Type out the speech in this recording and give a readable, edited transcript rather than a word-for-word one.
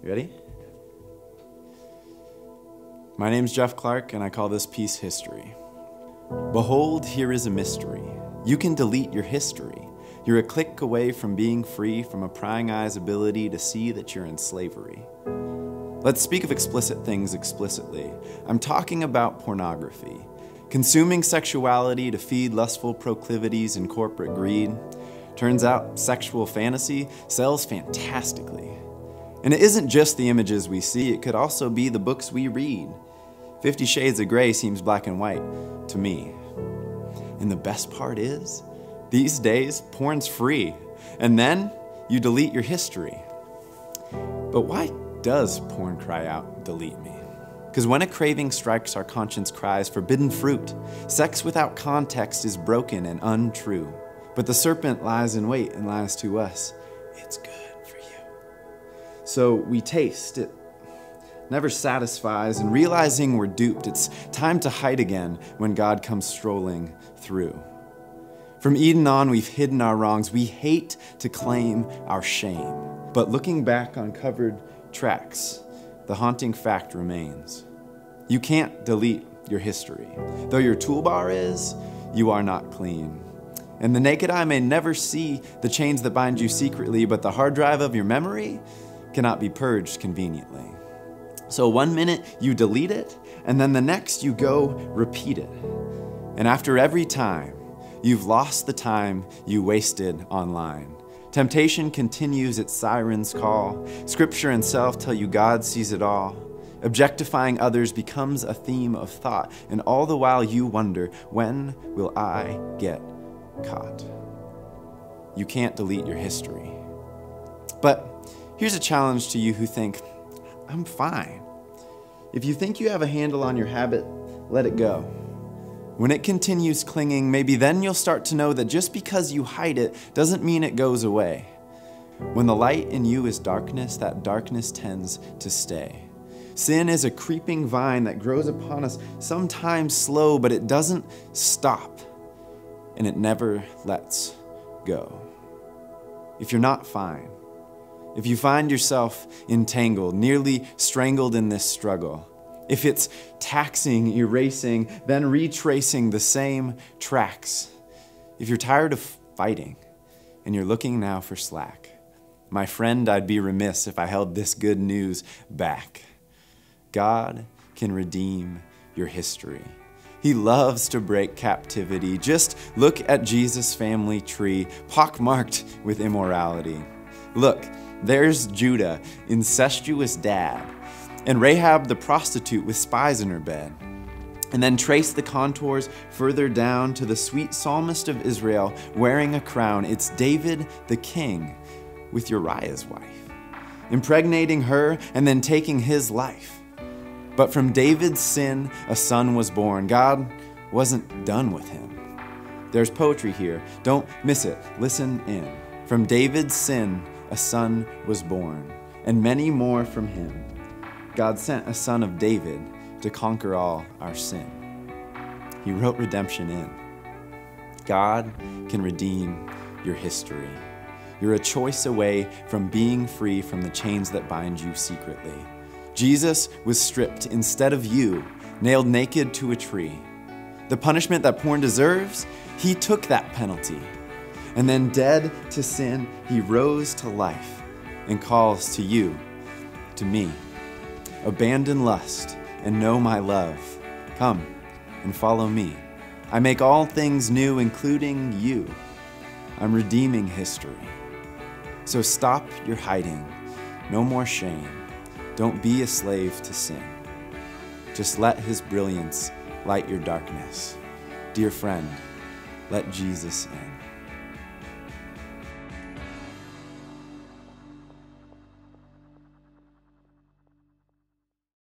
You ready? My name's Jeff Clark, and I call this piece History. Behold, here is a mystery. You can delete your history. You're a click away from being free from a prying eye's ability to see that you're in slavery. Let's speak of explicit things explicitly. I'm talking about pornography. Consuming sexuality to feed lustful proclivities and corporate greed. Turns out sexual fantasy sells fantastically. And it isn't just the images we see, it could also be the books we read. 50 Shades of Grey seems black and white to me. And the best part is, these days, porn's free. And then you delete your history. But why does porn cry out, delete me? Because when a craving strikes, our conscience cries, forbidden fruit. Sex without context is broken and untrue. But the serpent lies in wait and lies to us. It's good for you. So we taste, it never satisfies, and realizing we're duped, it's time to hide again when God comes strolling through. From Eden on, we've hidden our wrongs. We hate to claim our shame. But looking back on covered tracks, the haunting fact remains. You can't delete your history. Though your toolbar is, you are not clean. And the naked eye may never see the chains that bind you secretly, but the hard drive of your memory cannot be purged conveniently. So one minute you delete it, and then the next you go repeat it. And after every time, you've lost the time you wasted online. Temptation continues its siren's call. Scripture and self tell you God sees it all. Objectifying others becomes a theme of thought, and all the while you wonder, when will I get caught? You can't delete your history. But here's a challenge to you who think, I'm fine. If you think you have a handle on your habit, let it go. When it continues clinging, maybe then you'll start to know that just because you hide it doesn't mean it goes away. When the light in you is darkness, that darkness tends to stay. Sin is a creeping vine that grows upon us, sometimes slow, but it doesn't stop, and it never lets go. If you're not fine, if you find yourself entangled, nearly strangled in this struggle, if it's taxing, erasing, then retracing the same tracks, if you're tired of fighting and you're looking now for slack, my friend, I'd be remiss if I held this good news back. God can redeem your history. He loves to break captivity. Just look at Jesus' family tree, pockmarked with immorality. Look, there's Judah, incestuous dad, and Rahab the prostitute with spies in her bed. And then trace the contours further down to the sweet psalmist of Israel wearing a crown. It's David the king with Uriah's wife, impregnating her and then taking his life. But from David's sin, a son was born. God wasn't done with him. There's poetry here. Don't miss it. Listen in. From David's sin, a son was born, and many more from him. God sent a son of David to conquer all our sin. He wrote redemption in. God can redeem your history. You're a choice away from being free from the chains that bind you secretly. Jesus was stripped instead of you, nailed naked to a tree. The punishment that porn deserves, he took that penalty. And then dead to sin, he rose to life and calls to you, to me. Abandon lust and know my love. Come and follow me. I make all things new, including you. I'm redeeming history. So stop your hiding. No more shame. Don't be a slave to sin. Just let his brilliance light your darkness. Dear friend, let Jesus in.